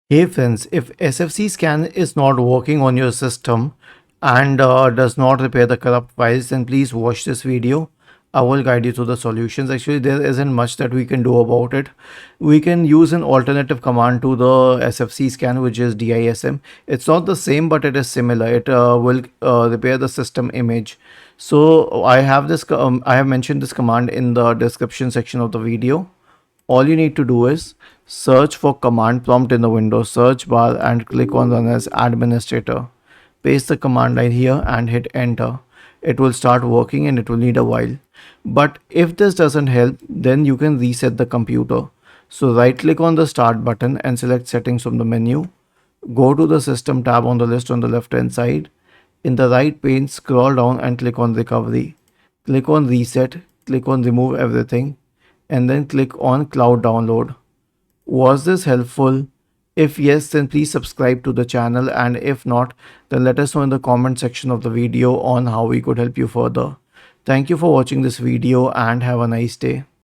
Hey friends, if SFC scan is not working on your system and does not repair the corrupt files, then please watch this video. I will guide you through the solutions. Actually, there isn't much that we can do about it. We can use an alternative command to the SFC scan, which is DISM. It's not the same, but it is similar. It will repair the system image. So I have mentioned this command in the description section of the video. All you need to do is search for command prompt in the Windows search bar and click on run as administrator. Paste the command line here and hit enter. It will start working and it will need a while. But if this doesn't help, then you can reset the computer. So right click on the start button and select settings from the menu. Go to the system tab on the list on the left hand side. In the right pane, scroll down and click on recovery. Click on reset, click on remove everything, and then click on cloud download. Was this helpful? If yes, then please subscribe to the channel, and if not, then let us know in the comment section of the video on how we could help you further. Thank you for watching this video and have a nice day.